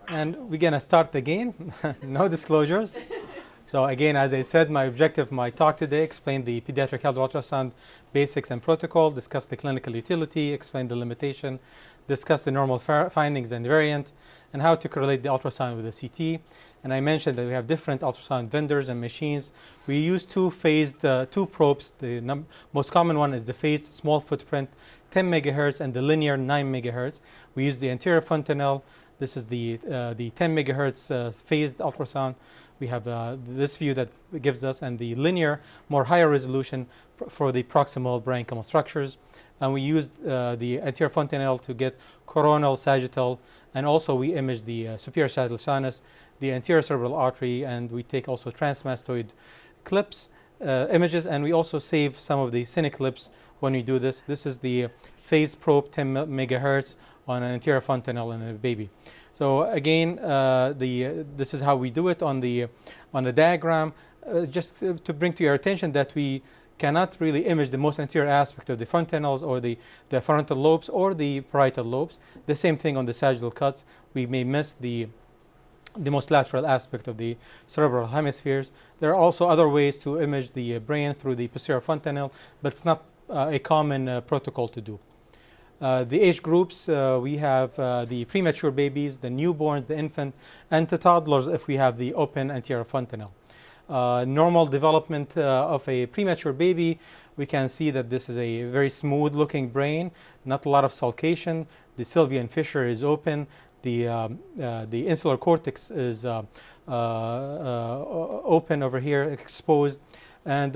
And we're going to start again. No disclosures. So again, as I said, my objective of my talk today, explain the pediatric health ultrasound basics and protocol, discuss the clinical utility, explain the limitation, discuss the normal findings and variant, and how to correlate the ultrasound with the CT. And I mentioned that we have different ultrasound vendors and machines. We use two probes. The most common one is the phased small footprint, 10 megahertz, and the linear 9 megahertz. We use the anterior fontanelle. This is the 10 megahertz phased ultrasound. We have this view that gives us, and the linear, more higher resolution for the proximal parenchymal structures. And we use the anterior fontanelle to get coronal, sagittal, and also we image the superior sagittal sinus, the anterior cerebral artery, and we take also transmastoid clips, images, and we also save some of the cine clips when we do this. This is the phased probe, 10 megahertz on an anterior fontanelle in a baby. So again, this is how we do it on the diagram. Just to bring to your attention that we cannot really image the most anterior aspect of the fontanelles or the frontal lobes or the parietal lobes. The same thing on the sagittal cuts. We may miss the most lateral aspect of the cerebral hemispheres. There are also other ways to image the brain through the posterior fontanelle, but it's not a common protocol to do. The age groups, we have the premature babies, the newborns, the infant, and the toddlers if we have the open anterior fontanelle. Normal development of a premature baby, we can see that this is a very smooth looking brain, not a lot of sulcation. The sylvian fissure is open. The insular cortex is open over here, exposed, and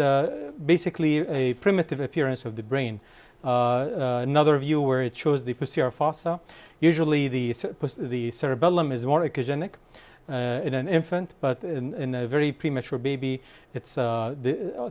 basically a primitive appearance of the brain. Another view where it shows the posterior fossa. Usually the cerebellum is more echogenic in an infant, but in a very premature baby, it's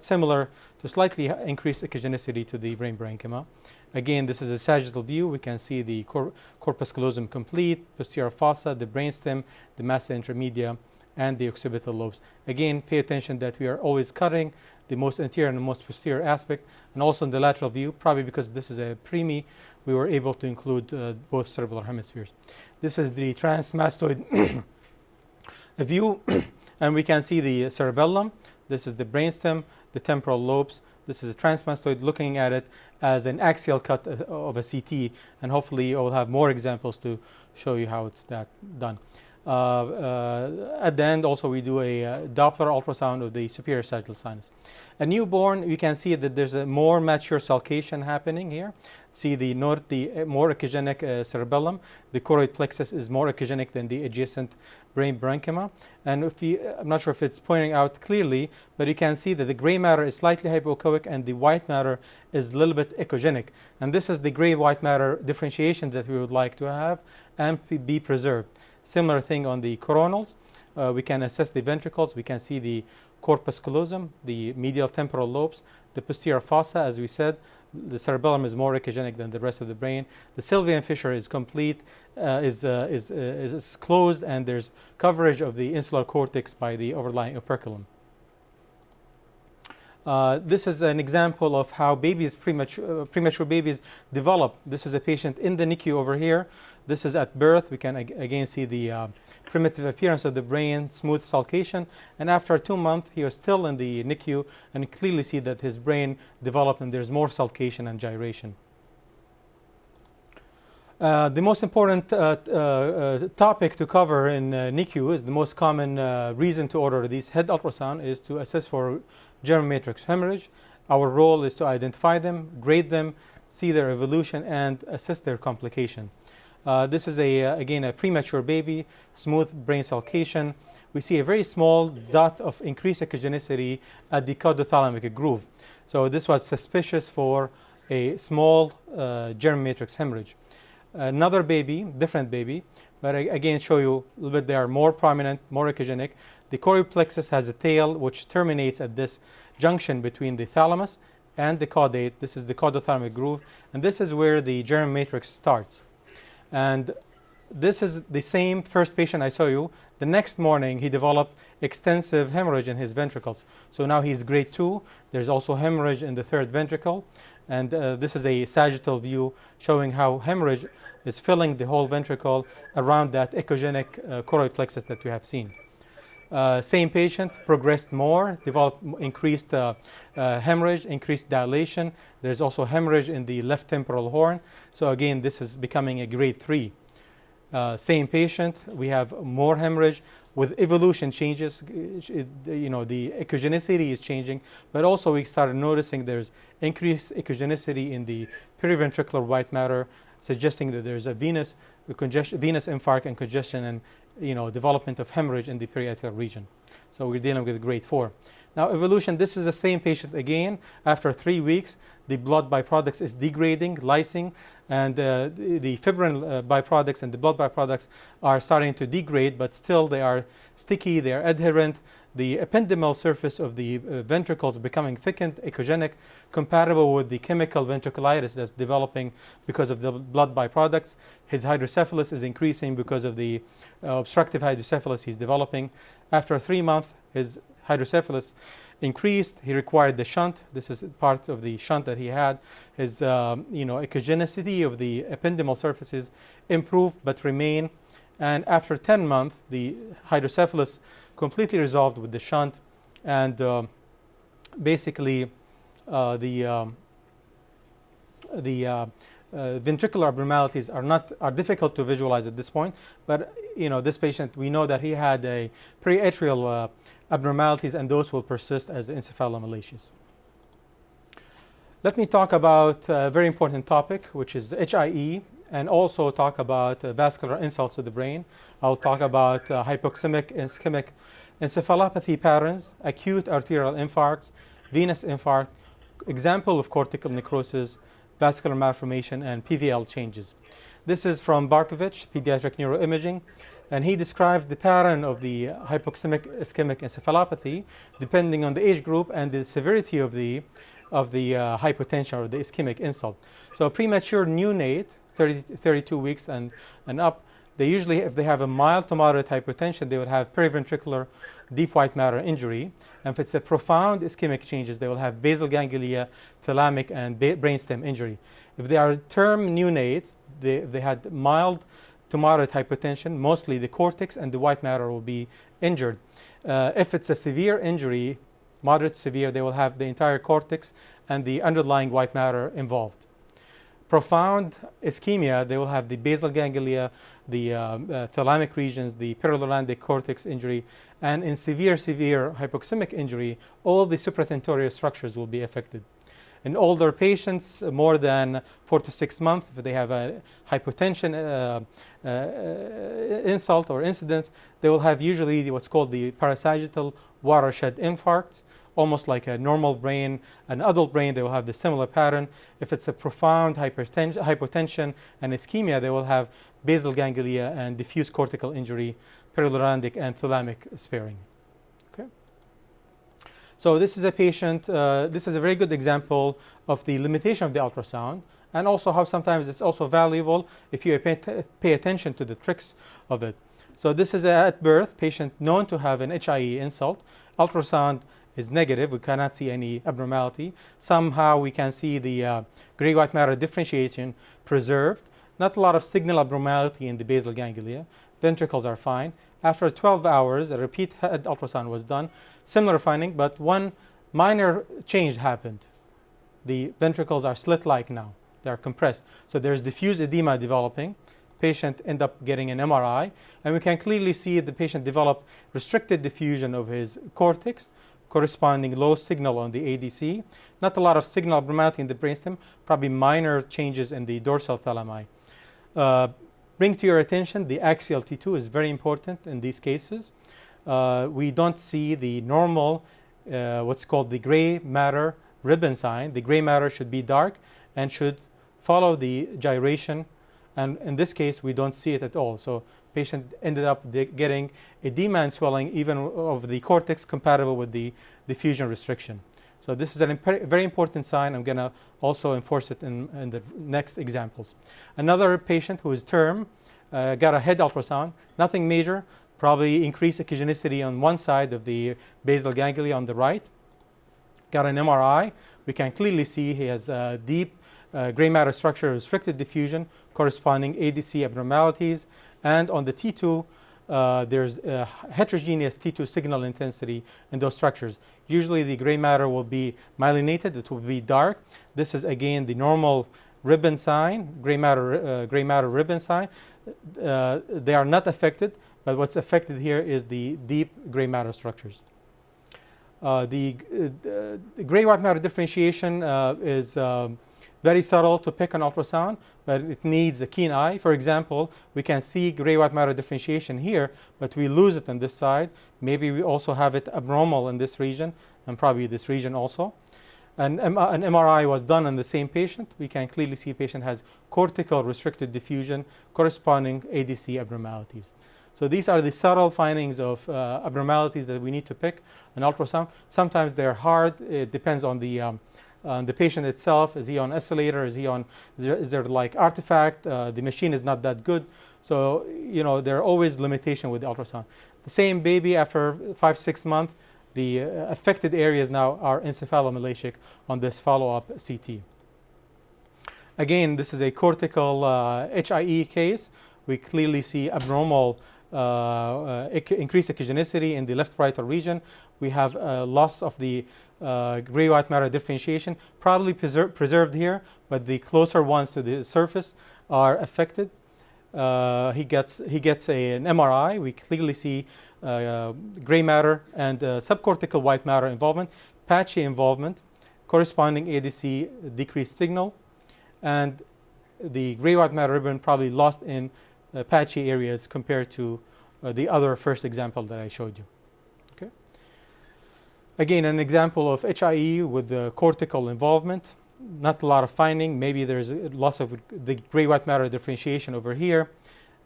similar to slightly increased echogenicity to the brain parenchyma. Again, this is a sagittal view. We can see the corpus callosum complete, posterior fossa, the brainstem, the massa intermedia, and the occipital lobes. Again, pay attention that we are always cutting the most anterior and the most posterior aspect, and also in the lateral view, probably because this is a preemie, we were able to include both cerebral hemispheres. This is the transmastoid view, and we can see the cerebellum. This is the brainstem, the temporal lobes. This is a transmastoid, looking at it as an axial cut of a CT, and hopefully I will have more examples to show you how it's done. At the end, also, we do a Doppler ultrasound of the superior sagittal sinus. A newborn, you can see that there's a more mature sulcation happening here. See the more echogenic cerebellum. The choroid plexus is more echogenic than the adjacent brain parenchyma. And I'm not sure if it's pointing out clearly, but you can see that the gray matter is slightly hypoechoic and the white matter is a little bit echogenic. And this is the gray-white matter differentiation that we would like to have and be preserved. Similar thing on the coronals. We can assess the ventricles. We can see the corpus callosum, the medial temporal lobes, the posterior fossa, as we said. The cerebellum is more echogenic than the rest of the brain. The sylvian fissure is complete, is closed, and there's coverage of the insular cortex by the overlying operculum. This is an example of how premature babies develop. This is a patient in the NICU over here. This is at birth. We can again see the primitive appearance of the brain, smooth sulcation. And after 2 months, he was still in the NICU, and you clearly see that his brain developed and there's more sulcation and gyration. The most important topic to cover in NICU is the most common reason to order these head ultrasound is to assess for germ matrix hemorrhage. Our role is to identify them, grade them, see their evolution, and assess their complication. This is again a premature baby, smooth brain sulcation. We see a very small dot of increased echogenicity at the caudothalamic groove. So this was suspicious for a small germ matrix hemorrhage. Another baby, different baby, but again show you a little bit, they are more prominent, more echogenic. The choroid plexus has a tail which terminates at this junction between the thalamus and the caudate. This is the caudothalamic groove, and this is where the germ matrix starts. And this is the same first patient I saw you. The next morning, he developed extensive hemorrhage in his ventricles. So now he's grade 2. There's also hemorrhage in the third ventricle. And this is a sagittal view showing how hemorrhage is filling the whole ventricle around that echogenic choroid plexus that we have seen. Same patient progressed more, developed increased hemorrhage, increased dilation. There's also hemorrhage in the left temporal horn. So again, this is becoming a grade 3. Same patient, we have more hemorrhage with evolution changes. The echogenicity is changing, but also we started noticing there's increased echogenicity in the periventricular white matter, suggesting that there's a venous infarct and congestion and development of hemorrhage in the periatrial region. So we're dealing with grade 4. Now evolution, this is the same patient again. After 3 weeks, the blood byproducts is degrading, lysing, and the fibrin byproducts and the blood byproducts are starting to degrade, but still they are sticky, they are adherent. The ependymal surface of the ventricles becoming thickened, echogenic, compatible with the chemical ventriculitis that's developing because of the blood byproducts. His hydrocephalus is increasing because of the obstructive hydrocephalus he's developing. After 3 months, his hydrocephalus increased. He required the shunt. This is part of the shunt that he had. His echogenicity of the ependymal surfaces improved but remain. And after 10 months, the hydrocephalus completely resolved with the shunt, and basically the ventricular abnormalities are difficult to visualize at this point. But this patient, we know that he had a preatrial abnormalities, and those will persist as encephalomalacias. Let me talk about a very important topic, which is HIE, and also talk about vascular insults to the brain. I'll talk about hypoximic ischemic encephalopathy patterns, acute arterial infarcts, venous infarct, example of cortical necrosis, vascular malformation, and PVL changes. This is from Barkovich, Pediatric Neuroimaging, and he describes the pattern of the hypoximic ischemic encephalopathy depending on the age group and the severity of the hypotension or the ischemic insult. So a premature neonate, 32 weeks and up, they usually, if they have a mild to moderate hypotension, they would have periventricular deep white matter injury. And if it's a profound ischemic changes, they will have basal ganglia, thalamic, and brainstem injury. If they are term neonate, they had mild to moderate hypotension, mostly the cortex and the white matter will be injured. If it's a severe injury, moderate to severe, they will have the entire cortex and the underlying white matter involved. Profound ischemia, they will have the basal ganglia, the thalamic regions, the periorlandic cortex injury, and in severe hypoxemic injury, all the supratentorial structures will be affected. In older patients, more than 4 to 6 months, if they have a hypotension insult or incidence, they will have usually what's called the parasagittal watershed infarcts, almost like a normal brain, an adult brain, they will have the similar pattern. If it's a profound hypotension and ischemia, they will have basal ganglia and diffuse cortical injury, periorlandic and thalamic sparing. Okay. So this is a patient, this is a very good example of the limitation of the ultrasound, and also how sometimes it's also valuable if you pay attention to the tricks of it. So this is at birth, patient known to have an HIE insult. Ultrasound is negative, we cannot see any abnormality. Somehow we can see the gray white matter differentiation preserved. Not a lot of signal abnormality in the basal ganglia. Ventricles are fine. After 12 hours, a repeat head ultrasound was done. Similar finding, but one minor change happened. The ventricles are slit-like now. They are compressed. So there's diffuse edema developing. Patient end up getting an MRI, and we can clearly see the patient developed restricted diffusion of his cortex, corresponding low signal on the ADC. Not a lot of signal abnormality in the brainstem, probably minor changes in the dorsal thalami. Bring to your attention the axial T2 is very important in these cases. We don't see the normal, what's called the gray matter ribbon sign. The gray matter should be dark and should follow the gyration. And in this case, we don't see it at all. So patient ended up getting edema and swelling even of the cortex compatible with the diffusion restriction. So this is a very important sign. I'm going to also enforce it in the next examples. Another patient who is term got a head ultrasound, nothing major, probably increased echogenicity on one side of the basal ganglia on the right. got an MRI. We can clearly see he has deep gray matter structure, restricted diffusion, corresponding ADC abnormalities. And on the T2, there's heterogeneous T2 signal intensity in those structures. Usually the gray matter will be myelinated, it will be dark. This is again the normal ribbon sign, gray matter ribbon sign. They are not affected, but what's affected here is the deep gray matter structures. The gray white matter differentiation is very subtle to pick on ultrasound, but it needs a keen eye. For example, we can see gray white matter differentiation here, but we lose it on this side. Maybe we also have it abnormal in this region, and probably this region also. An MRI was done on the same patient. We can clearly see the patient has cortical restricted diffusion corresponding ADC abnormalities. So these are the subtle findings of abnormalities that we need to pick on ultrasound. Sometimes they're hard. It depends on the patient itself. Is he on escalator? Is there like artifact? The machine is not that good. So, you know, there are always limitations with the ultrasound. The same baby after 5-6 months, the affected areas now are encephalomalacic on this follow-up CT. Again, this is a cortical HIE case. We clearly see abnormal increased echogenicity in the left parietal region. We have loss of the gray white matter differentiation, probably preserved here, but the closer ones to the surface are affected. He gets an MRI. We clearly see gray matter and subcortical white matter involvement, patchy involvement, corresponding ADC decreased signal, and the gray white matter ribbon probably lost in patchy areas compared to the other first example that I showed you. Okay. Again, an example of HIE with the cortical involvement. Not a lot of finding. Maybe there's a loss of the gray white matter differentiation over here.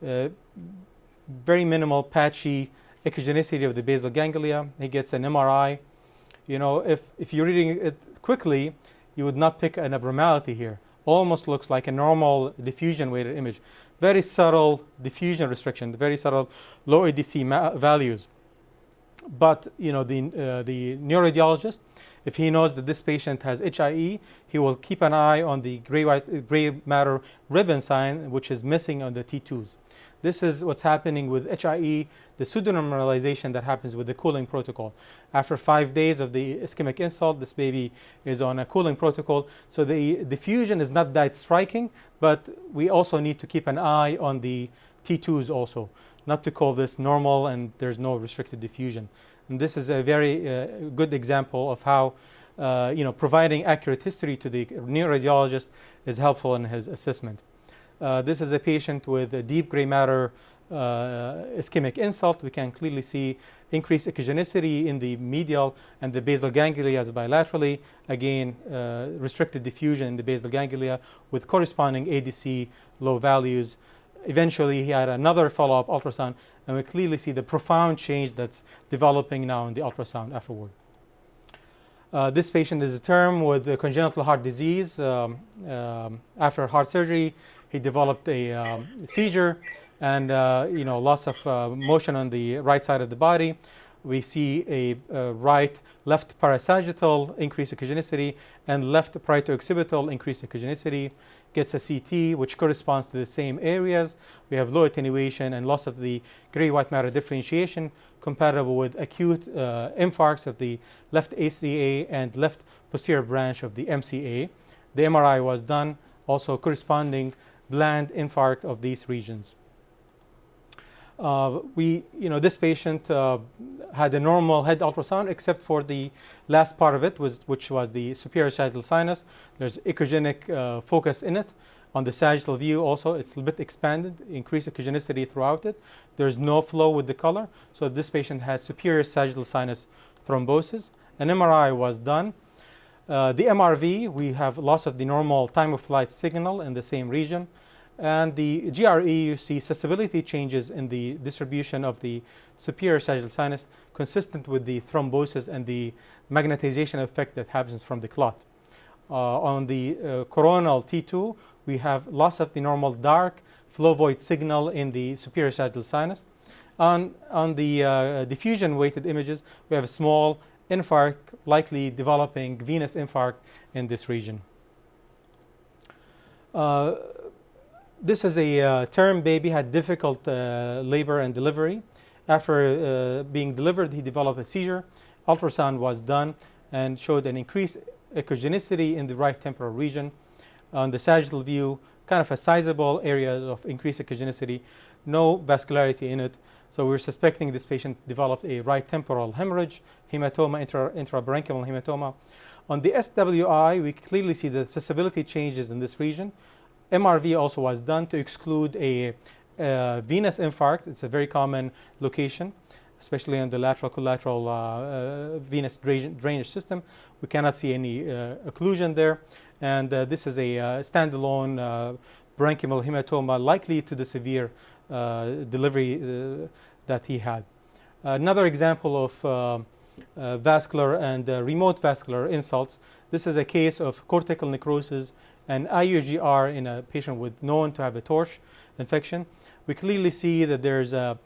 Very minimal patchy echogenicity of the basal ganglia. He gets an MRI. You know, if you're reading it quickly, you would not pick an abnormality here. Almost looks like a normal diffusion weighted image. Very subtle diffusion restriction, very subtle low ADC values. But you know, the neuroradiologist, if he knows that this patient has HIE, he will keep an eye on the gray matter ribbon sign, which is missing on the T2s. This is what's happening with HIE, the pseudonormalization that happens with the cooling protocol. After 5 days of the ischemic insult, this baby is on a cooling protocol. So the diffusion is not that striking, but we also need to keep an eye on the T2s also, not to call this normal and there's no restricted diffusion. And this is a very good example of how you know, providing accurate history to the neuroradiologist is helpful in his assessment. This is a patient with a deep gray matter ischemic insult. We can clearly see increased echogenicity in the medial and the basal ganglia bilaterally. Again, restricted diffusion in the basal ganglia with corresponding ADC low values. Eventually, he had another follow-up ultrasound, and we clearly see the profound change that's developing now in the ultrasound afterward. This patient is a term with a congenital heart disease. After heart surgery, he developed a seizure and you know, loss of motion on the right side of the body. We see a left parasagittal increased echogenicity and left parieto-occipital increased echogenicity. Gets a CT which corresponds to the same areas. We have low attenuation and loss of the gray white matter differentiation compatible with acute infarcts of the left ACA and left posterior branch of the MCA. The MRI was done, also corresponding bland infarct of these regions. This patient had a normal head ultrasound except for the last part of it, which was the superior sagittal sinus. There's echogenic focus in it. On the sagittal view also, it's a little bit expanded, increased echogenicity throughout it. There's no flow with the color. So this patient has superior sagittal sinus thrombosis. An MRI was done. The MRV, we have loss of the normal time of flight signal in the same region. And the GRE, you see susceptibility changes in the distribution of the superior sagittal sinus consistent with the thrombosis and the magnetization effect that happens from the clot. On the coronal T2, we have loss of the normal dark flow void signal in the superior sagittal sinus. On the diffusion weighted images, we have a small infarct, likely developing venous infarct in this region. This is a term baby, had difficult labor and delivery. After being delivered, he developed a seizure. Ultrasound was done and showed an increased echogenicity in the right temporal region. On the sagittal view, kind of a sizable area of increased echogenicity, no vascularity in it. So we're suspecting this patient developed a right temporal hemorrhage, hematoma, intraparenchymal hematoma. On the SWI, we clearly see the susceptibility changes in this region. MRV also was done to exclude a venous infarct. It's a very common location, especially in the lateral collateral venous drainage system. We cannot see any occlusion there. And this is a standalone parenchymal hematoma, likely to the severe delivery that he had. Another example of vascular and remote vascular insults. This is a case of cortical necrosis and IUGR in a patient with known to have a torch infection. We clearly see that there's a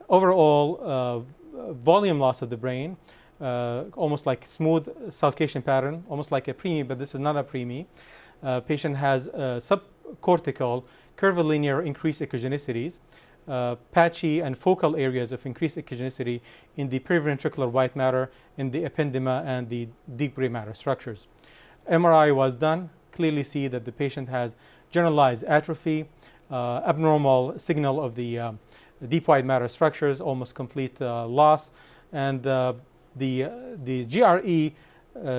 overall volume loss of the brain, almost like smooth sulcation pattern, almost like a preemie, but this is not a preemie. Patient has subcortical curvilinear increased echogenicities, patchy and focal areas of increased echogenicity in the periventricular white matter, in the ependyma, and the deep gray matter structures. MRI was done, clearly see that the patient has generalized atrophy, abnormal signal of the deep white matter structures, almost complete loss, and the GRE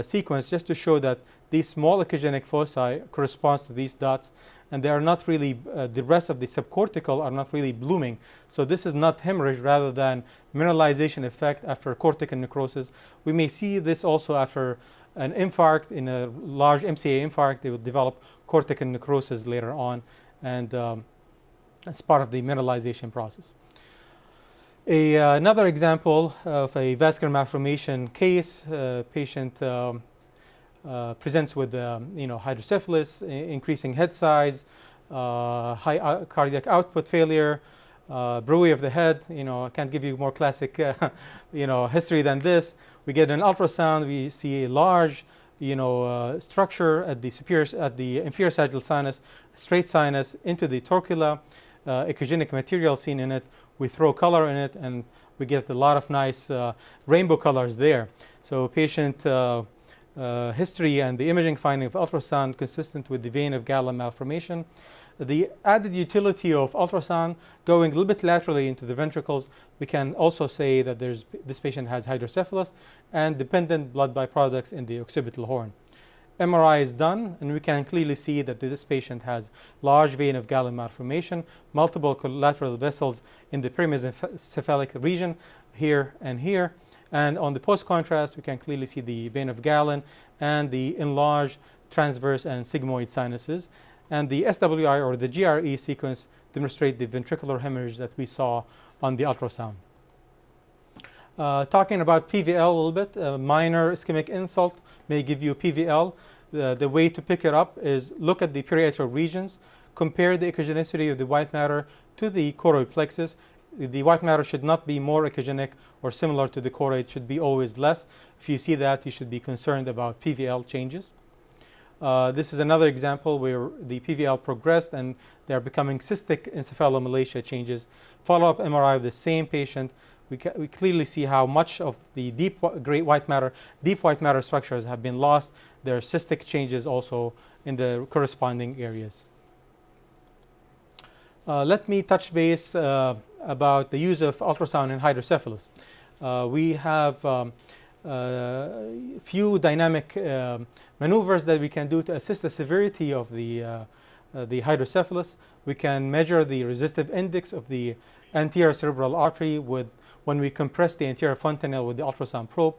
sequence just to show that these small echogenic foci corresponds to these dots, and they are not really, the rest of the subcortical are not really blooming. So this is not hemorrhage rather than mineralization effect after cortical necrosis. We may see this also after an infarct. In a large MCA infarct, they will develop cortical necrosis later on, and as part of the mineralization process. Another example of a vascular malformation case, patient presents with hydrocephalus, increasing head size, high cardiac output failure, bruit of the head. I can't give you more classic history than this. We get an ultrasound, we see a large structure at the inferior sagittal sinus, straight sinus into the torcula, echogenic material seen in it. We throw color in it, and we get a lot of nice rainbow colors there. So patient history and the imaging finding of ultrasound consistent with the vein of Gala malformation. The added utility of ultrasound going a little bit laterally into the ventricles, we can also say that this patient has hydrocephalus and dependent blood byproducts in the occipital horn. MRI is done, and we can clearly see that this patient has large vein of Galen malformation, multiple collateral vessels in the perimesencephalic region here and here. And on the post-contrast, we can clearly see the vein of Galen and the enlarged transverse and sigmoid sinuses. And the SWI or the GRE sequence demonstrate the ventricular hemorrhage that we saw on the ultrasound. Talking about PVL a little bit, minor ischemic insult may give you PVL. The way to pick it up is look at the periatrial regions, compare the echogenicity of the white matter to the choroid plexus. The white matter should not be more echogenic or similar to the choroid, it should be always less. If you see that, you should be concerned about PVL changes. This is another example where the PVL progressed and they are becoming cystic encephalomalacia changes. Follow-up MRI of the same patient. We clearly see how much of the deep white matter structures have been lost. There are cystic changes also in the corresponding areas. Let me touch base about the use of ultrasound in hydrocephalus. We have few dynamic maneuvers that we can do to assist the severity of the hydrocephalus. We can measure the resistive index of the anterior cerebral artery when we compress the anterior fontanelle with the ultrasound probe.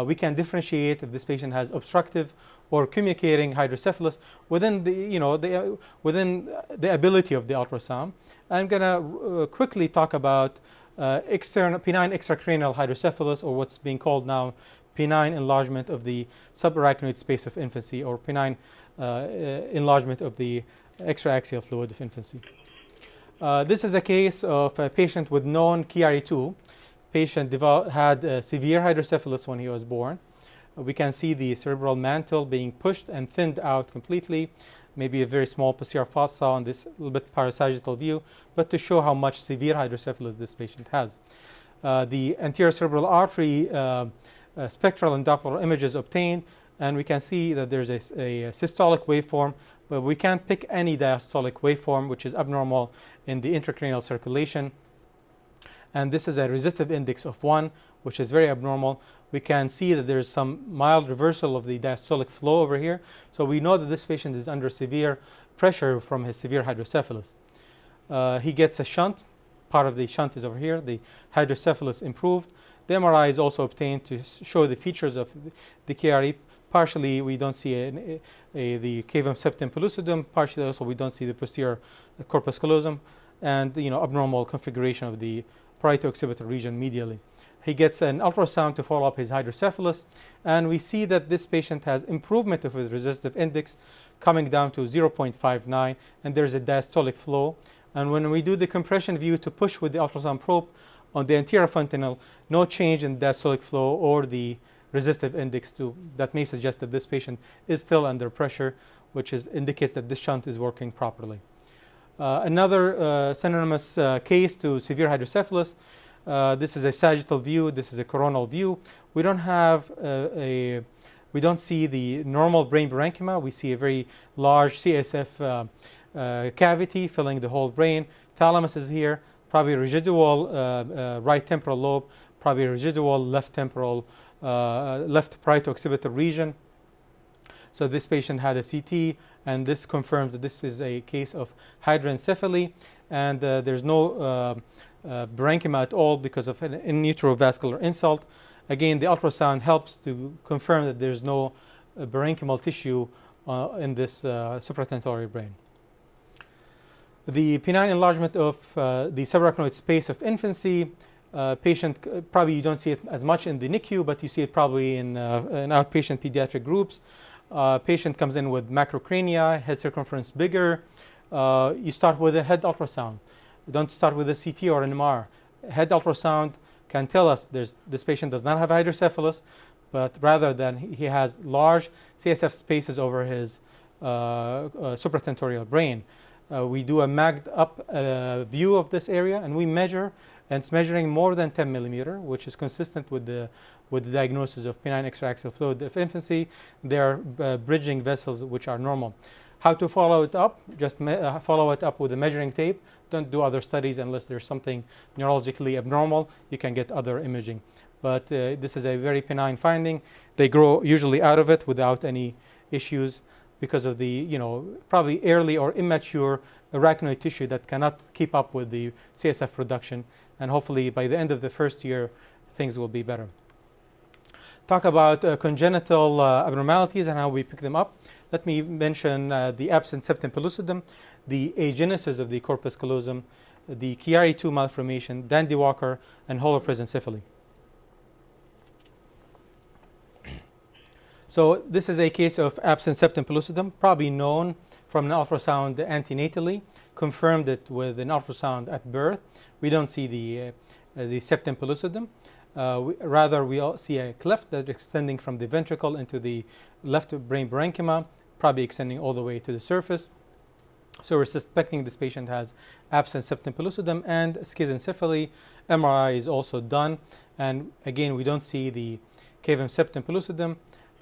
We can differentiate if this patient has obstructive or communicating hydrocephalus within the ability of the ultrasound. I'm going to quickly talk about benign extracranial hydrocephalus, or what's being called now benign enlargement of the subarachnoid space of infancy, or benign enlargement of the extraaxial fluid of infancy. This is a case of a patient with known Chiari-2. Patient had severe hydrocephalus when he was born. We can see the cerebral mantle being pushed and thinned out completely, maybe a very small posterior fossa on this little bit parasagittal view, but to show how much severe hydrocephalus this patient has. The anterior cerebral artery spectral and Doppler images obtained, and we can see that there's a systolic waveform, but we can't pick any diastolic waveform, which is abnormal in the intracranial circulation. And this is a resistive index of 1, which is very abnormal. We can see that there's some mild reversal of the diastolic flow over here. So we know that this patient is under severe pressure from his severe hydrocephalus. He gets a shunt. Part of the shunt is over here. The hydrocephalus improved. The MRI is also obtained to show the features of the KRE. Partially, we don't see the cavum septum pellucidum. Partially, also, we don't see the posterior corpus callosum, and abnormal configuration of the parieto-occipital region medially. He gets an ultrasound to follow up his hydrocephalus, and we see that this patient has improvement of his resistive index coming down to 0.59, and there's a diastolic flow. And when we do the compression view to push with the ultrasound probe on the anterior fontanelle, no change in diastolic flow or the resistive index that may suggest that this patient is still under pressure, which indicates that this shunt is working properly. Another synonymous case to severe hydrocephalus. This is a sagittal view. This is a coronal view. We don't see the normal brain parenchyma. We see a very large CSF cavity filling the whole brain. Thalamus is here. Probably residual right temporal lobe. Probably residual left temporal, left parieto-occipital region. So this patient had a CT, and this confirms that this is a case of hydranencephaly, and there's no parenchyma at all because of an in utero vascular insult. Again, the ultrasound helps to confirm that there's no parenchymal tissue in this supratentorial brain. The penile enlargement of the subarachnoid space of infancy. Patient, probably you don't see it as much in the NICU, but you see it probably in outpatient pediatric groups. Patient comes in with macrocrania, head circumference bigger. You start with a head ultrasound. You don't start with a CT or an MR. Head ultrasound can tell us this patient does not have hydrocephalus, but rather than he has large CSF spaces over his supratentorial brain. We do a magged up view of this area, and we measure, and it's measuring more than 10 millimeter, which is consistent with the diagnosis of penile extraaxial fluid of infancy. They are bridging vessels which are normal. How to follow it up? Just follow it up with a measuring tape. Don't do other studies unless there's something neurologically abnormal. You can get other imaging. But this is a very benign finding. They grow usually out of it without any issues because of the, probably early or immature arachnoid tissue that cannot keep up with the CSF production. And hopefully by the end of the first year, things will be better. Talk about congenital abnormalities and how we pick them up. Let me mention the absent septum pellucidum, the agenesis of the corpus callosum, the Chiari-2 malformation, Dandy-Walker, and holopresencephaly. So this is a case of absent septum pellucidum, probably known from an ultrasound antenatally, confirmed it with an ultrasound at birth. We don't see the septum pellucidum. Rather, we see a cleft that's extending from the ventricle into the left brain parenchyma, probably extending all the way to the surface. So we're suspecting this patient has absent septum pellucidum and schizencephaly. MRI is also done. And again, we don't see the cavum septum pellucidum.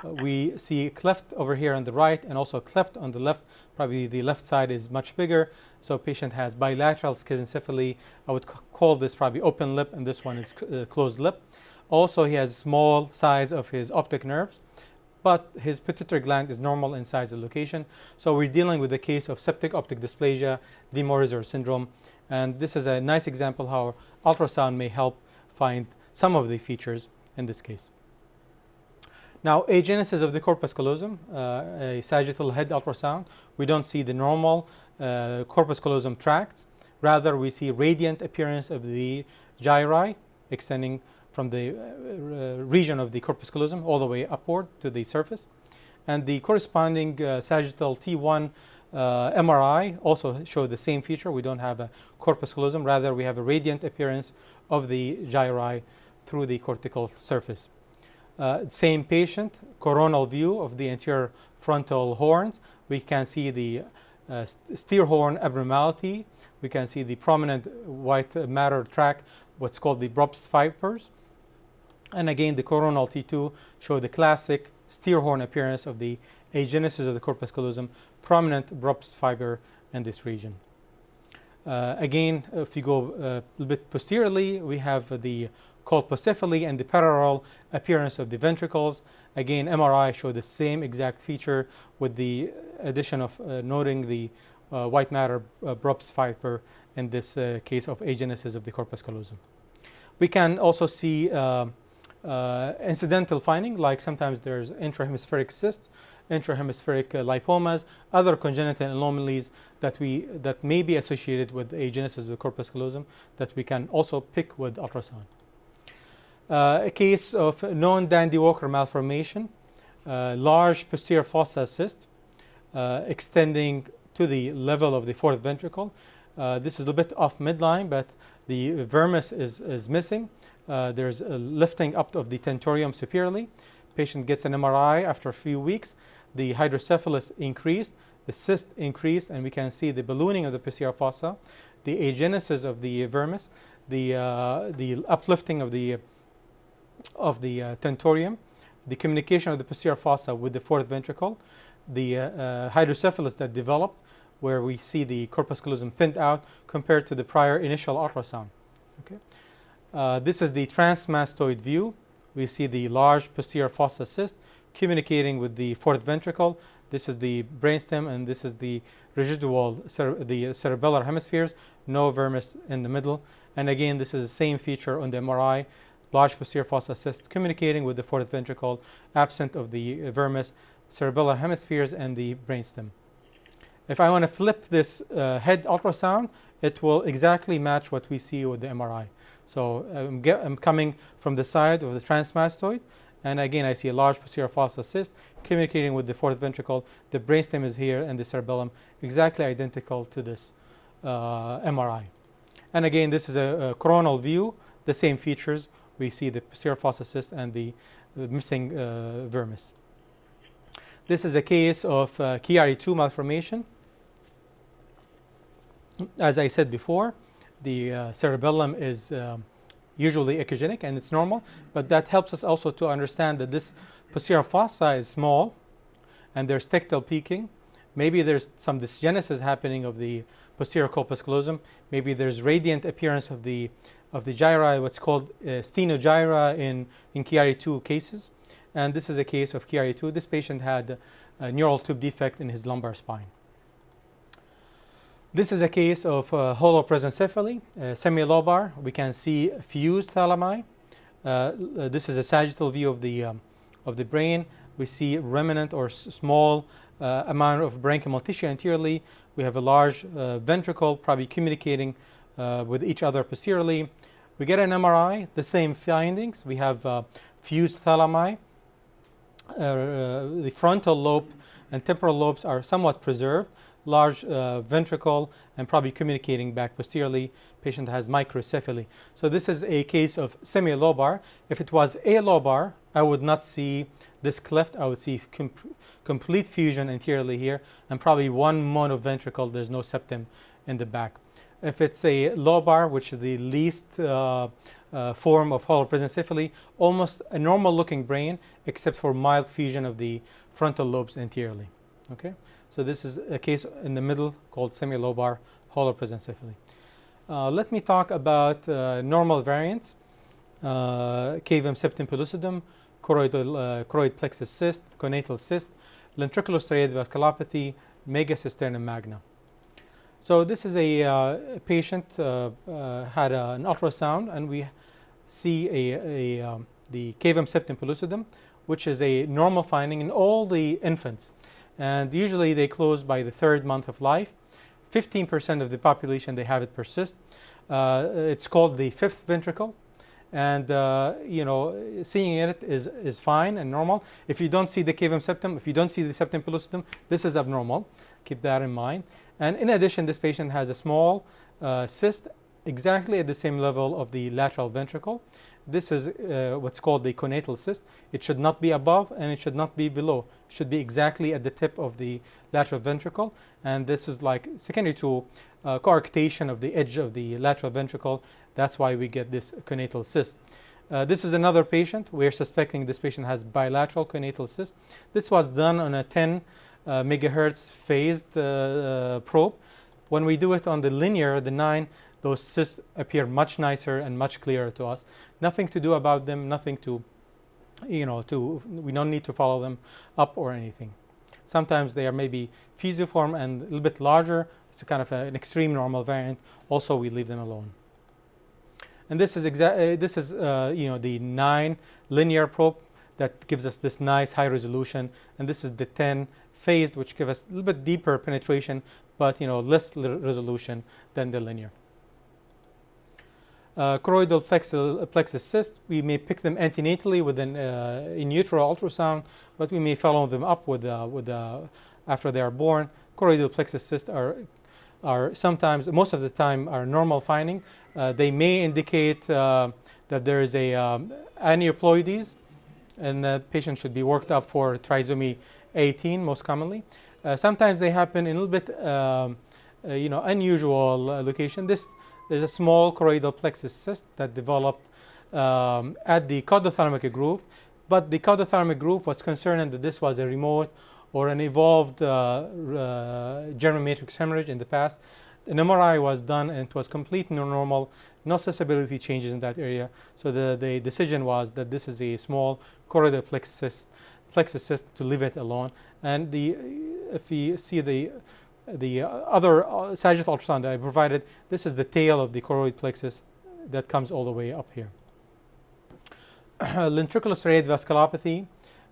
We see a cleft over here on the right and also a cleft on the left. Probably the left side is much bigger. So patient has bilateral schizencephaly. I would call this probably open lip, and this one is closed lip. Also, he has small size of his optic nerves, but his pituitary gland is normal in size and location. So we're dealing with a case of septic optic dysplasia, de Morizot syndrome. And this is a nice example how ultrasound may help find some of the features in this case. Now, agenesis of the corpus callosum, a sagittal head ultrasound. We don't see the normal corpus callosum tract. Rather, we see radiant appearance of the gyri extending from the region of the corpus callosum all the way upward to the surface. And the corresponding sagittal T1 MRI also show the same feature. We don't have a corpus callosum. Rather, we have a radiant appearance of the gyri through the cortical surface. Same patient, coronal view of the anterior frontal horns. We can see the steer horn abnormality. We can see the prominent white matter tract, what's called the Brups fibers. And again, the coronal T2 show the classic steer horn appearance of the agenesis of the corpus callosum, prominent Brups fiber in this region. Again, if you go a little bit posteriorly, we have the colpocephaly and the parallel appearance of the ventricles. Again, MRI show the same exact feature with the addition of noting the white matter Brups fiber in this case of agenesis of the corpus callosum. We can also see incidental finding, like sometimes there's intrahemispheric cysts, intrahemispheric lipomas, other congenital anomalies that may be associated with the agenesis of the corpus callosum that we can also pick with ultrasound. A case of known Dandy-Walker malformation, large posterior fossa cyst extending to the level of the fourth ventricle. This is a little bit off midline, but the vermis is missing. There's a lifting up of the tentorium superiorly. Patient gets an MRI after a few weeks. The hydrocephalus increased, the cyst increased, and we can see the ballooning of the posterior fossa, the agenesis of the vermis, the uplifting of the tentorium, the communication of the posterior fossa with the fourth ventricle, the hydrocephalus that developed, where we see the corpus callosum thinned out compared to the prior initial ultrasound. Okay. This is the transmastoid view. We see the large posterior fossa cyst communicating with the fourth ventricle. This is the brainstem, and this is the residual, the cerebellar hemispheres, no vermis in the middle. And again, this is the same feature on the MRI, large posterior fossa cyst communicating with the fourth ventricle, absent of the vermis, cerebellar hemispheres, and the brainstem. If I want to flip this head ultrasound, it will exactly match what we see with the MRI. So I'm coming from the side of the transmastoid, and again I see a large posterior fossa cyst communicating with the fourth ventricle. The brainstem is here and the cerebellum exactly identical to this MRI. And again, this is a coronal view, the same features. We see the posterior fossa cyst and the missing vermis. This is a case of Chiari-2 malformation. As I said before, the cerebellum is usually echogenic and it's normal, but that helps us also to understand that this posterior fossa is small and there's tectal peaking. Maybe there's some dysgenesis happening of the posterior corpus callosum. Maybe there's radiant appearance of the gyri, what's called stenogyra in Chiari-2 cases. And this is a case of Chiari-2. This patient had a neural tube defect in his lumbar spine. This is a case of holoprosencephaly, semilobar. We can see fused thalami. This is a sagittal view of the brain. We see remnant or small amount of parenchymal tissue anteriorly. We have a large ventricle, probably communicating with each other posteriorly. We get an MRI, the same findings. We have fused thalami. The frontal lobe and temporal lobes are somewhat preserved. Large ventricle and probably communicating back posteriorly. Patient has microcephaly. So this is a case of semilobar. If it was alobar, I would not see this cleft. I would see complete fusion anteriorly here and probably one monoventricle. There's no septum in the back. If it's a lobar, which is the least form of holoprosencephaly, almost a normal looking brain except for mild fusion of the frontal lobes anteriorly. Okay? So this is a case in the middle called semilobar holoprosencephaly. Let me talk about normal variants. Cavum septum pellucidum, choroid plexus cyst, conatal cyst, ventriculostriated vasculopathy, megacisternum magna. So this is a patient had an ultrasound, and we see the cavum septum pellucidum, which is a normal finding in all the infants. And usually they close by the third month of life. 15% of the population, they have it persist. It's called the fifth ventricle. And, seeing it is fine and normal. If you don't see the cavum septum, if you don't see the septum pellucidum, this is abnormal. Keep that in mind. And in addition, this patient has a small cyst exactly at the same level of the lateral ventricle. This is what's called the conatal cyst. It should not be above and it should not be below. It should be exactly at the tip of the lateral ventricle. And this is like secondary to coarctation of the edge of the lateral ventricle. That's why we get this conatal cyst. This is another patient. We're suspecting this patient has bilateral conatal cyst. This was done on a 10 megahertz phased probe. When we do it on the linear, the 9, those cysts appear much nicer and much clearer to us. Nothing to do about them, nothing to, we don't need to follow them up or anything. Sometimes they are maybe fusiform and a little bit larger. It's kind of an extreme normal variant. Also, we leave them alone. And this is the 9 linear probe that gives us this nice high resolution. And this is the 10 phased, which gives us a little bit deeper penetration, but less resolution than the linear. Choroidal plexus cyst, we may pick them antenatally with an in utero ultrasound, but we may follow them up with after they are born. Choroidal plexus cysts are sometimes, most of the time, are normal finding. They may indicate that there is a aneuploidies, and the patient should be worked up for trisomy 18 most commonly. Sometimes they happen in a little bit unusual location. There's a small choroidal plexus cyst that developed at the caudothalamic groove, but the caudothalamic groove was concerned that this was a remote or an evolved German matrix hemorrhage in the past. An MRI was done and it was completely normal, no susceptibility changes in that area. So the decision was that this is a small choroidal plexus cyst, to leave it alone. And if you see the other sagittal ultrasound that I provided, this is the tail of the choroid plexus that comes all the way up here. Ventricular striated vasculopathy.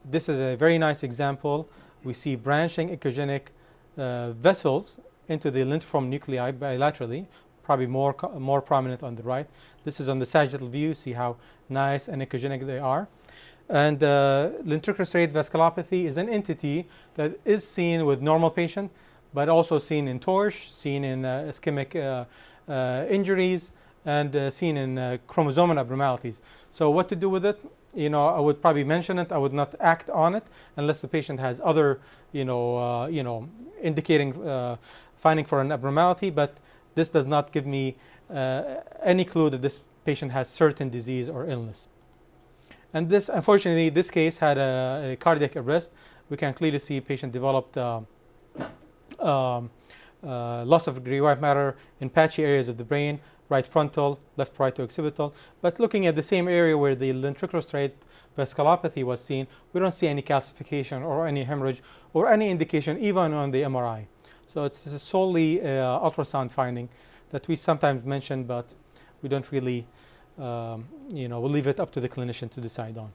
This is a very nice example. We see branching echogenic vessels into the lentiform nuclei bilaterally, probably more prominent on the right. This is on the sagittal view. See how nice and echogenic they are. And ventricular striated vasculopathy is an entity that is seen with normal patient, but also seen in torch, seen in ischemic injuries, and seen in chromosomal abnormalities. So what to do with it? I would probably mention it. I would not act on it unless the patient has other, indicating finding for an abnormality. But this does not give me any clue that this patient has certain disease or illness. And this, unfortunately, this case had a cardiac arrest. We can clearly see patient developed loss of gray white matter in patchy areas of the brain, right frontal, left parieto occipital. But looking at the same area where the ventricular striated vasculopathy was seen, we don't see any calcification or any hemorrhage or any indication even on the MRI. So it's solely ultrasound finding that we sometimes mention, but we don't really, we'll leave it up to the clinician to decide on.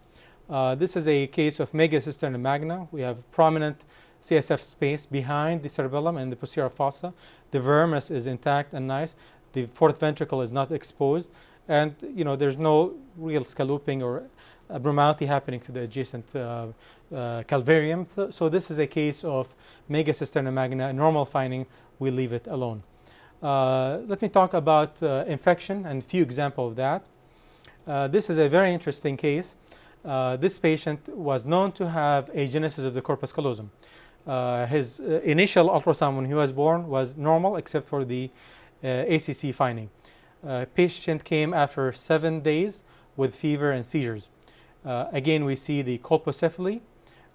This is a case of megacisterna magna. We have prominent CSF space behind the cerebellum and the posterior fossa. The vermis is intact and nice. The fourth ventricle is not exposed, and there's no real scalloping or abnormality happening to the adjacent calvarium. So this is a case of megacisterna magna, a normal finding. We leave it alone. Let me talk about infection and a few examples of that. This is a very interesting case. This patient was known to have a genesis of the corpus callosum. His initial ultrasound when he was born was normal except for the ACC finding. Patient came after 7 days with fever and seizures. Again, we see the colpocephaly,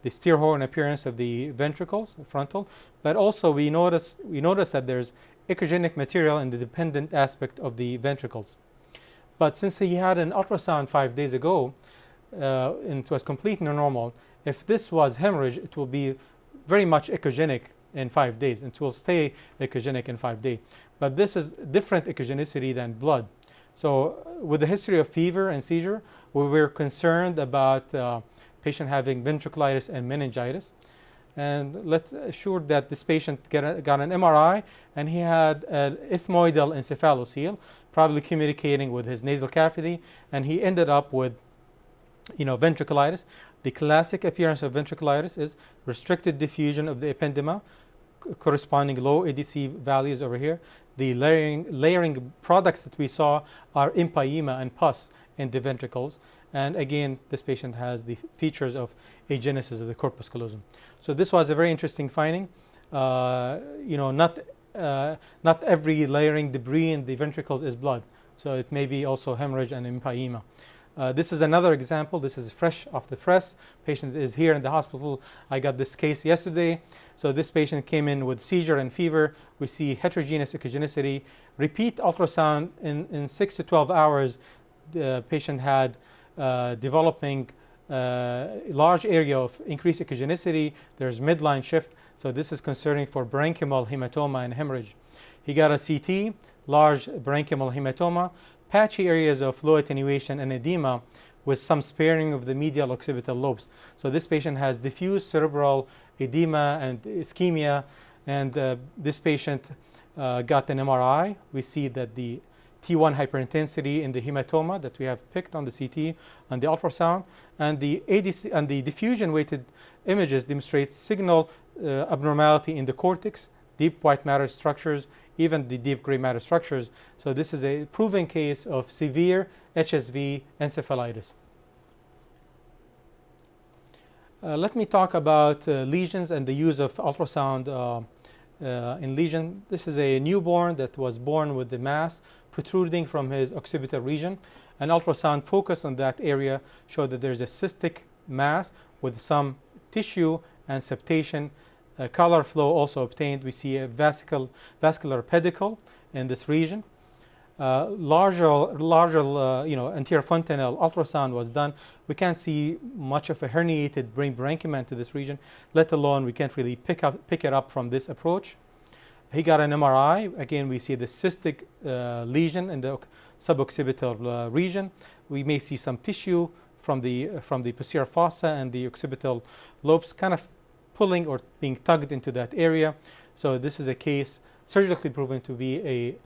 the Steer-Horn appearance of the ventricles, frontal, but also we notice that there's echogenic material in the dependent aspect of the ventricles. But since he had an ultrasound 5 days ago, and it was completely normal, if this was hemorrhage, it will be very much echogenic in 5 days, and it will stay echogenic in 5 days. But this is different echogenicity than blood. So with the history of fever and seizure, we were concerned about patient having ventriculitis and meningitis. And let's assure that this patient got an MRI, and he had an ethmoidal encephalocele, probably communicating with his nasal cavity, and he ended up with ventriculitis. The classic appearance of ventriculitis is restricted diffusion of the ependyma, corresponding low ADC values over here. The layering products that we saw are empyema and pus in the ventricles. And again, this patient has the features of agenesis of the corpus callosum. So this was a very interesting finding. Not every layering debris in the ventricles is blood. So it may be also hemorrhage and empyema. This is another example. This is fresh off the press. Patient is here in the hospital. I got this case yesterday. So this patient came in with seizure and fever. We see heterogeneous echogenicity. Repeat ultrasound in 6 to 12 hours. The patient had developing large area of increased echogenicity. There's midline shift. So this is concerning for parenchymal hematoma and hemorrhage. He got a CT, large parenchymal hematoma, patchy areas of low attenuation and edema with some sparing of the medial occipital lobes. So this patient has diffuse cerebral edema and ischemia, and this patient got an MRI. We see that the T1 hyperintensity in the hematoma that we have picked on the CT and the ultrasound, and the ADC and the diffusion weighted images demonstrate signal abnormality in the cortex, deep white matter structures, even the deep gray matter structures. So this is a proven case of severe HSV encephalitis. Let me talk about lesions and the use of ultrasound in lesion. This is a newborn that was born with the mass protruding from his occipital region. An ultrasound focus on that area showed that there's a cystic mass with some tissue and septation. Color flow also obtained. We see a vascular pedicle in this region. Larger anterior fontanelle ultrasound was done. We can't see much of a herniated brain parenchyma into this region, let alone we can't really pick it up from this approach. He got an MRI. Again, we see the cystic lesion in the suboccipital region. We may see some tissue from the posterior fossa and the occipital lobes kind of pulling or being tugged into that area. So this is a case surgically proven to be a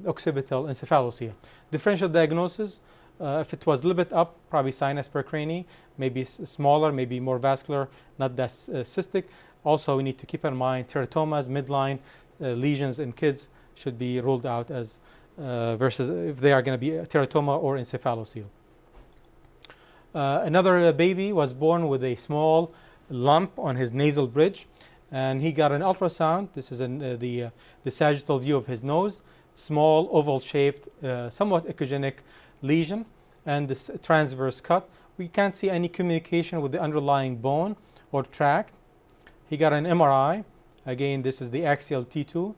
occipital encephalocele. Differential diagnosis, if it was a little bit up, probably sinus per crani, maybe smaller, maybe more vascular, not that cystic. Also, we need to keep in mind teratomas, midline lesions in kids should be ruled out as versus if they are going to be a teratoma or encephalocele. Another baby was born with a small lump on his nasal bridge, and he got an ultrasound. This is the sagittal view of his nose, small oval shaped, somewhat echogenic lesion, and this transverse cut. We can't see any communication with the underlying bone or tract. He got an MRI. Again, this is the axial T2,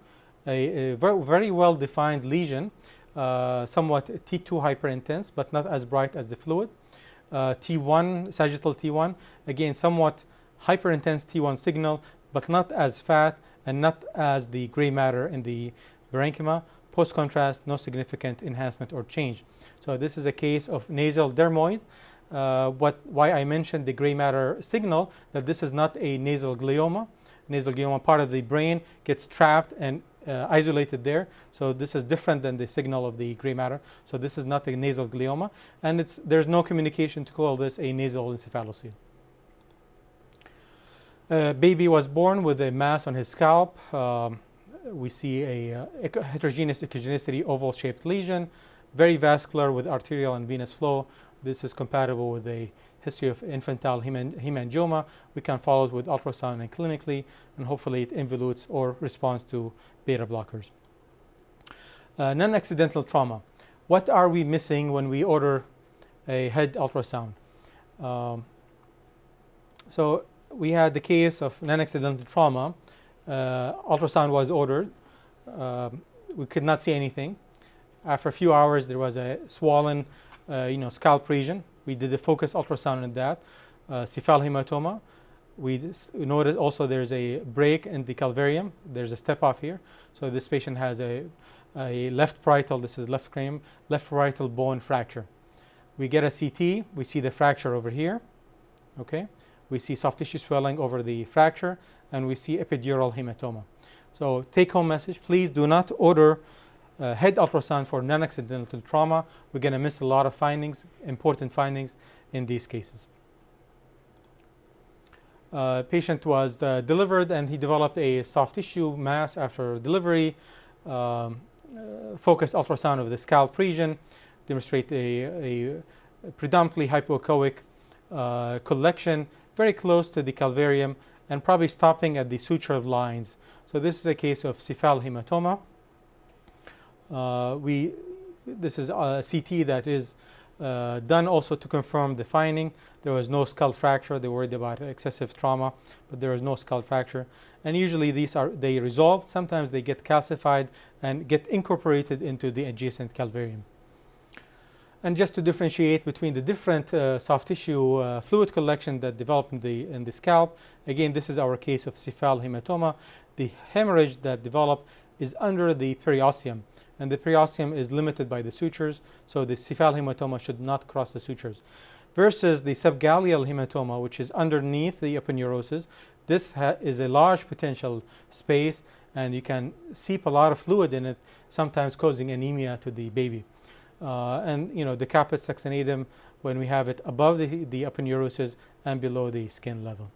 a very well defined lesion, somewhat T2 hyperintense, but not as bright as the fluid. T1, sagittal T1, again, somewhat hyperintense T1 signal, but not as fat and not as the gray matter in the parenchyma. Post contrast, no significant enhancement or change. So this is a case of nasal dermoid. Why I mentioned the gray matter signal, that this is not a nasal glioma. Nasal glioma, part of the brain, gets trapped and isolated there. So this is different than the signal of the gray matter. So this is not a nasal glioma, and there's no communication to call this a nasal encephalocele. Baby was born with a mass on his scalp. We see a heterogeneous echogenicity oval-shaped lesion, very vascular with arterial and venous flow. This is compatible with a history of infantile hemangioma. We can follow it with ultrasound and clinically, and hopefully it involutes or responds to beta blockers. Non-accidental trauma. What are we missing when we order a head ultrasound? So we had the case of non-accidental trauma. Ultrasound was ordered. We could not see anything. After a few hours, there was a swollen scalp region. We did a focus ultrasound on that. Cephal hematoma. We noted also there's a break in the calvarium. There's a step off here. So this patient has a left parietal, this is left cranium, left parietal bone fracture. We get a CT. We see the fracture over here. Okay. We see soft tissue swelling over the fracture, and we see epidural hematoma. So take home message, please do not order head ultrasound for non-accidental trauma. We're going to miss a lot of findings, important findings in these cases. Patient was delivered and he developed a soft tissue mass after delivery. Focused ultrasound of the scalp region, demonstrate a predominantly hypoechoic collection, very close to the calvarium and probably stopping at the suture lines. So this is a case of cephal hematoma. This is a CT that is done also to confirm the finding. There was no skull fracture. They worried about excessive trauma, but there was no skull fracture. And usually they resolve. Sometimes they get calcified and get incorporated into the adjacent calvarium. And just to differentiate between the different soft tissue fluid collection that develop in the scalp, again, this is our case of cephal hematoma. The hemorrhage that developed is under the periosteum, and the periosteum is limited by the sutures, so the cephal hematoma should not cross the sutures. Versus the subgaleal hematoma, which is underneath the aponeurosis. This is a large potential space, and you can seep a lot of fluid in it, sometimes causing anemia to the baby. And the caput succinatum, when we have it above the aponeurosis and below the skin level.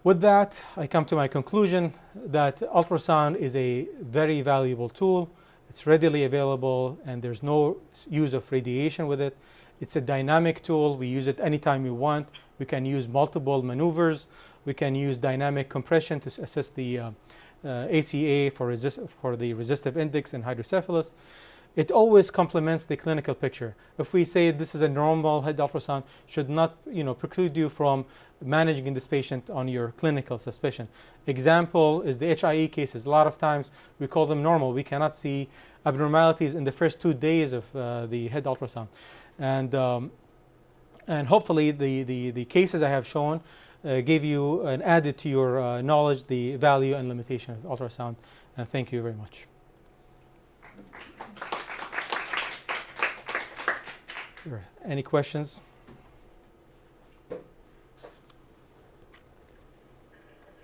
With that, I come to my conclusion that ultrasound is a very valuable tool. It's readily available, and there's no use of radiation with it. It's a dynamic tool. We use it anytime we want. We can use multiple maneuvers. We can use dynamic compression to assess the ACA for the resistive index in hydrocephalus. It always complements the clinical picture. If we say this is a normal head ultrasound, should not preclude you from managing this patient on your clinical suspicion. Example is the HIE cases. A lot of times we call them normal. We cannot see abnormalities in the first 2 days of the head ultrasound. And hopefully the cases I have shown gave you and added to your knowledge the value and limitation of ultrasound. And thank you very much. Sure. Any questions?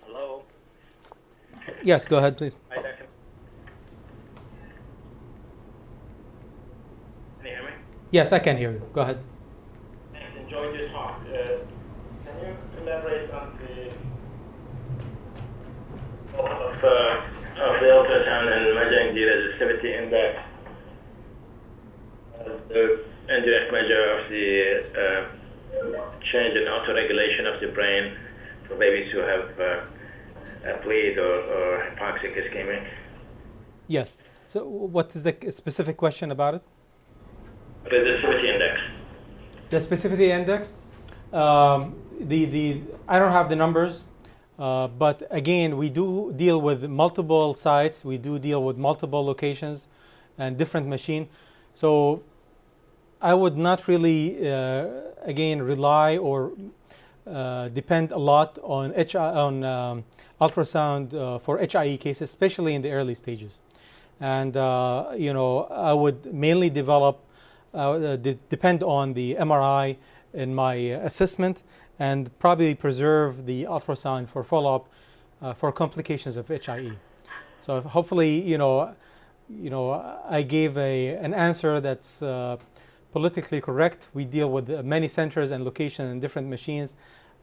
Hello. Yes, go ahead, please. Hi, Doctor. Can you hear me? Yes, I can hear you. Go ahead. Thanks. Enjoyed your talk. Can you elaborate on the role of the ultrasound and measuring the resistivity index as the indirect measure of the change in autoregulation of the brain for babies who have a bleed or hypoxic ischemic? Yes. So what is the specific question about it? Resistivity index. The specificity index? I don't have the numbers, but again, we do deal with multiple sites. We do deal with multiple locations and different machine. So I would not really, again, rely or depend a lot on ultrasound for HIE cases, especially in the early stages. And I would mainly depend on the MRI in my assessment, and probably preserve the ultrasound for follow-up for complications of HIE. So hopefully, I gave an answer that's politically correct. We deal with many centers and locations and different machines.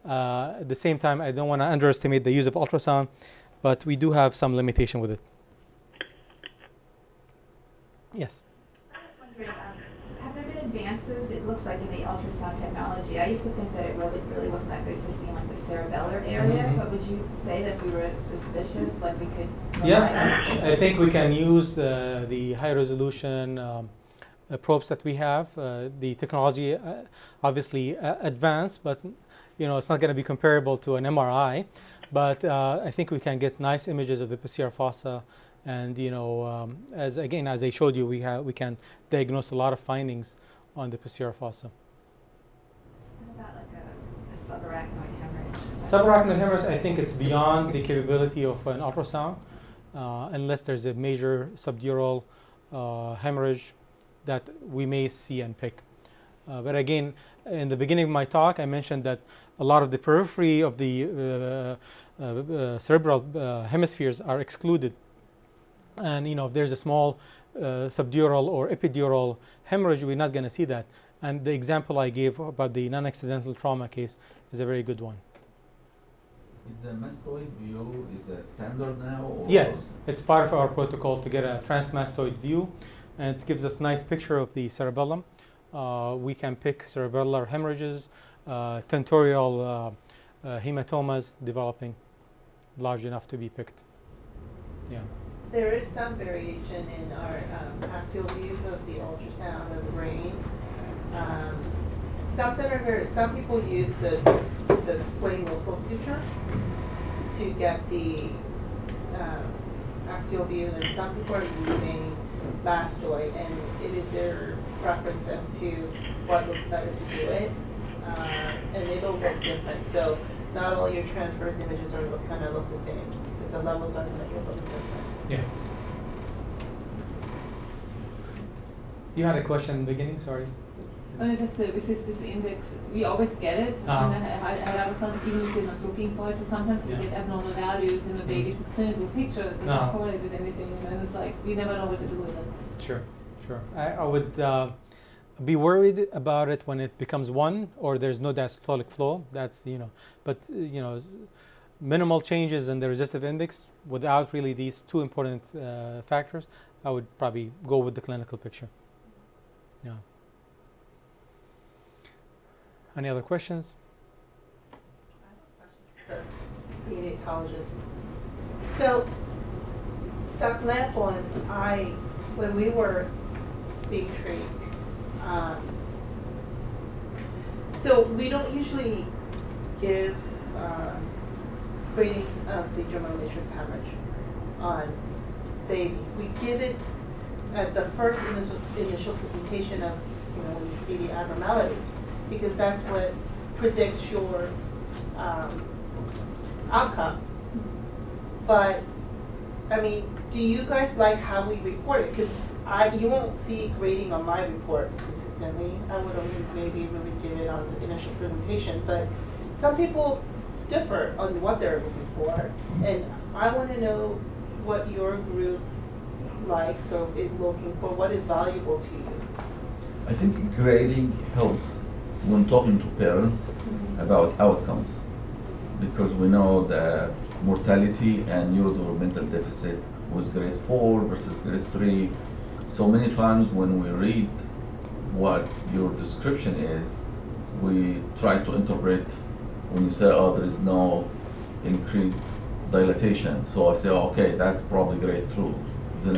At the same time, I don't want to underestimate the use of ultrasound, but we do have some limitation with it. Yes. I was wondering, have there been advances, it looks like, in the ultrasound technology? I used to think that it really wasn't that good for seeing like the cerebellar area, Mm-hmm. but would you say that we were suspicious, like we could? Yes, I think we can use the high resolution probes that we have. The technology obviously advanced, but it's not going to be comparable to an MRI. But I think we can get nice images of the posterior fossa, and as I showed you, we can diagnose a lot of findings on the posterior fossa. What about like a subarachnoid hemorrhage? Subarachnoid hemorrhage, I think it's beyond the capability of an ultrasound, unless there's a major subdural hemorrhage that we may see and pick. But again, in the beginning of my talk, I mentioned that a lot of the periphery of the cerebral hemispheres are excluded. And if there's a small subdural or epidural hemorrhage, we're not going to see that. And the example I gave about the non-accidental trauma case is a very good one. Is the mastoid view is a standard now? Or? Yes, it's part of our protocol to get a transmastoid view, and it gives us a nice picture of the cerebellum. We can pick cerebellar hemorrhages, tentorial hematomas developing large enough to be picked. Yeah. There is some variation in our axial views of the ultrasound of the brain. Some people use the squamosal suture to get the axial view, and some people are using mastoid, and it is their preference as to what looks better to do it, and it'll look different. So not all your transverse images are kind of look the same, because the levels are going to look different. Yeah. You had a question in the beginning, sorry. Just the resistive index, we always get it, Uh-huh. and I was not, even if you're not looking for it, so sometimes you Yeah. get abnormal values in a baby's clinical picture, it doesn't Uh-huh. correlate with anything, and it's like, we never know what to do with it. Sure, sure. I would be worried about it when it becomes 1 or there's no diastolic flow. That's, but, minimal changes in the resistive index without really these two important factors, I would probably go with the clinical picture. Yeah. Any other questions? The neonatologist. So, Dr. Lampo and I, when we were being trained, so we don't usually give grading of the germinal matrix hemorrhage on babies. We give it at the first initial presentation of, when you see the abnormality, because that's what predicts your outcome. But, I mean, do you guys like how we report it? Because you won't see grading on my report consistently. I would only maybe really give it on the initial presentation, but some people differ on what they're looking for, and I want to know what your group likes or is looking for, what is valuable to you. I think grading helps when talking to parents about outcomes, because we know that mortality and neurodevelopmental deficit was grade 4 versus grade 3. So many times when we read what your description is, we try to interpret when you say, oh, there is no increased dilatation. So I say, oh, okay, that's probably grade 2. So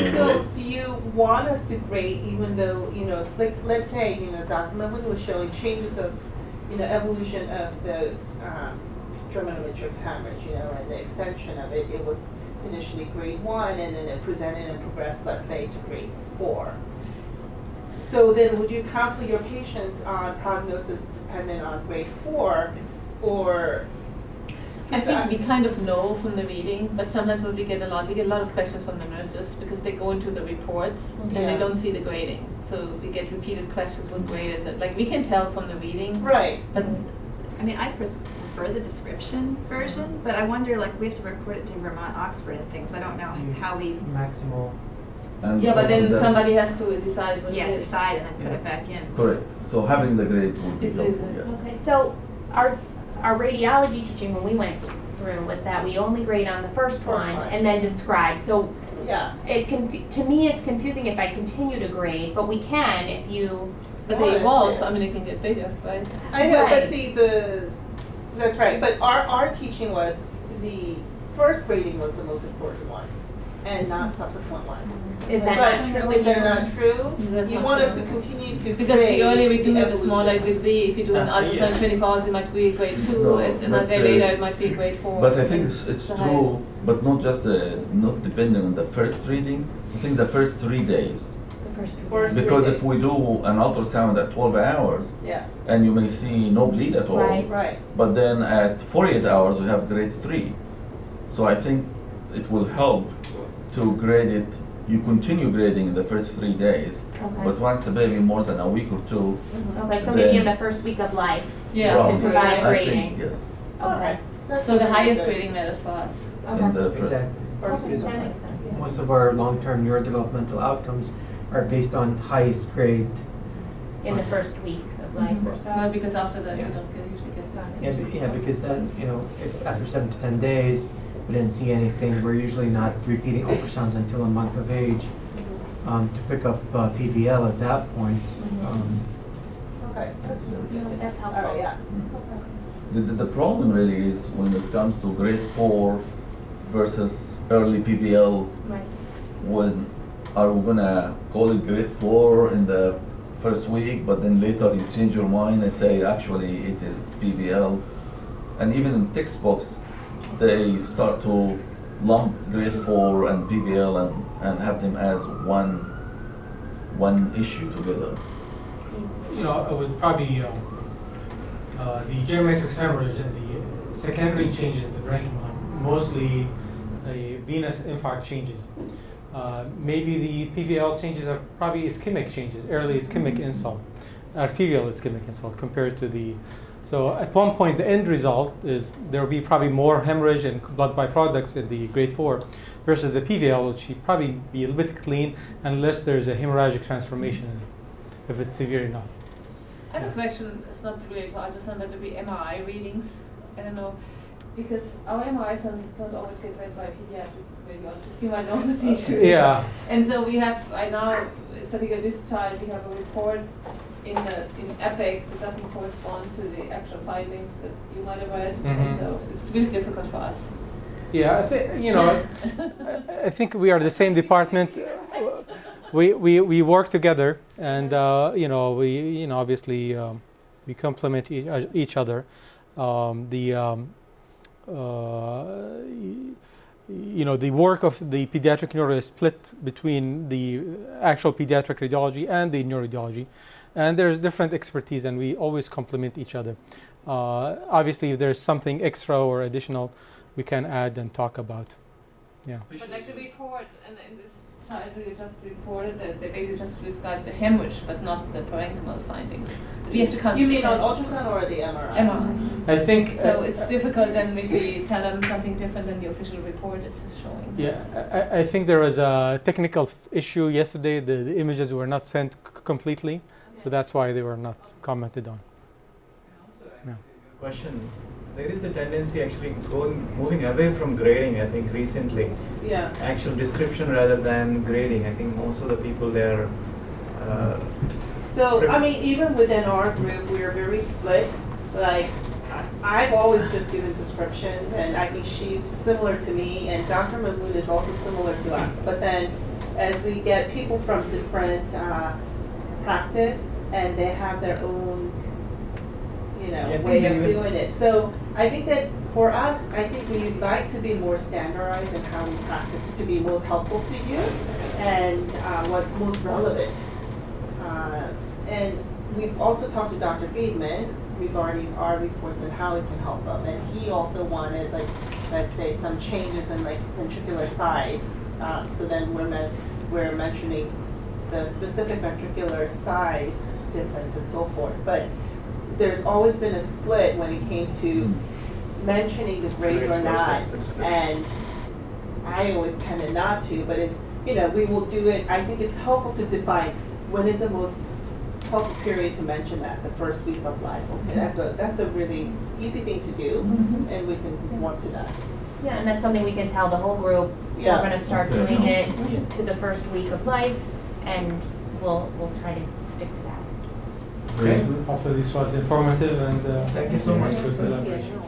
do you want us to grade even though, like, let's say, Dr. Mamoun was showing changes of, evolution of the germinal matrix hemorrhage, and the extension of it. It was initially grade 1, and then it presented and progressed, let's say, to grade 4. So then would you counsel your patients on prognosis dependent on grade 4, or? I think we kind of know from the reading, but sometimes what we get a lot of questions from the nurses because they go into the reports and they don't see the grading. So we get repeated questions, what grade is it? Like, we can tell from the reading. Right. But I mean, I prefer the description version, but I wonder, like, we have to report it to Vermont, Oxford and things. I don't know how we Maximal. And yeah, but then that's- somebody has to decide what it is. decide and then put it back in. Correct. So having the grade would be Is helpful, it? yes. Okay, so our radiology teaching when we went through was that we only grade on the first one and then describe. So Yeah. to me it's confusing if I continue to grade, but we can if you. But they evolve. I mean, it can get bigger, right? I know, Right. but see, that's right. But our teaching was the first grading was the most important one, and not subsequent ones. Is that But not true? is that not true? That's You not want us true. to continue to Because grade the earlier we do it, the evolution. smaller it will be. If you do an ultrasound 24 hours, it might be grade 2, No, and but, a day later it might be grade 4. But I think it's the true, but not just not depending on the first reading. I think the first 3 days. The first two. First Because three if we do an ultrasound at 12 hours, Yeah, and you may see no bleed at all, Right. right. but then at 48 hours we have grade 3. So I think it will help to grade it. You continue grading in the first 3 days, Okay. but once the baby more than a week or 2, Okay, so maybe in then- the first week of life. Yeah. you probably, can provide I grading. think, yes, Okay. That's So the really highest good. grading matters for us. in the first. Exactly. First Okay, is that okay. makes sense. Most of our long-term neurodevelopmental outcomes are based on highest grade in the first week of life or so. Well, because after that, you don't usually get this. Yeah, because then, if after 7 to 10 days, we didn't see anything, we're usually not repeating ultrasounds until a month of age to pick up PVL at that point. Okay, That's all helpful. right, yeah. The problem really is when it comes to grade 4 versus early PVL. Right. When are we gonna call it grade 4 in the first week, but then later you change your mind and say actually it is PVL? And even in textbooks, they start to lump grade 4 and PVL and have them as one issue together. I would probably the germinatrix hemorrhage and the secondary changes in the parenchyma, mostly venous infarct changes. Maybe the PVL changes are probably ischemic changes, early ischemic insult, arterial ischemic insult compared to the. So at one point, the end result is there will be probably more hemorrhage and blood byproducts in the grade 4 versus the PVL, which should probably be a little bit clean unless there's a hemorrhagic transformation in it, if it's severe enough. I have a question. It's not related to ultrasound, but maybe MRI readings. I don't know, because our MRIs don't always get read by pediatric radiologists. You might know this issue. Yeah. And so we have, particularly this child, we have a report in EPIC that doesn't correspond to the actual findings that you might have read. And so it's really difficult for us. Yeah, I think we are the same department. We work together, and obviously we complement each other. The work of the pediatric neuro is split between the actual pediatric radiology and the neuroradiology, and there's different expertise, and we always complement each other. Obviously, if there's something extra or additional, we can add and talk about. Yeah. But like the report, and in this child we just reported that they basically just described the hemorrhage, but not the parenchymal findings. We have to concentrate. You mean on ultrasound or the MRI? MRI. I think. So it's difficult then if we tell them something different than the official report is showing. Yeah, I think there was a technical issue yesterday. The images were not sent completely, so that's why they were not commented on. Yeah. Question. There is a tendency actually moving away from grading, I think, recently. Yeah. Actual description rather than grading. I think most of the people there. So, I mean, even within our group, we are very split. Like, I've always just given descriptions, and I think she's similar to me, and Dr. Mamoun is also similar to us. But then, as we get people from different practice, and they have their own, way of doing it. So, I think that for us, I think we'd like to be more standardized in how we practice to be most helpful to you, and what's most relevant. And we've also talked to Dr. Friedman regarding our reports and how it can help them. And he also wanted, like, let's say, some changes in like ventricular size. So then we're mentioning the specific ventricular size difference and so forth. But there's always been a split when it came to mentioning the grade or not. And I always tended not to, but if we will do it. I think it's helpful to define when is the most helpful period to mention that, the first week of life. Okay, that's a really easy thing to do, and we can conform to that. Yeah, and that's something we can tell the whole group. Yeah. We're going to start doing it to the first week of life, and we'll try to stick to that. Okay. Hopefully this was informative, and Thank you so much. Good collaboration.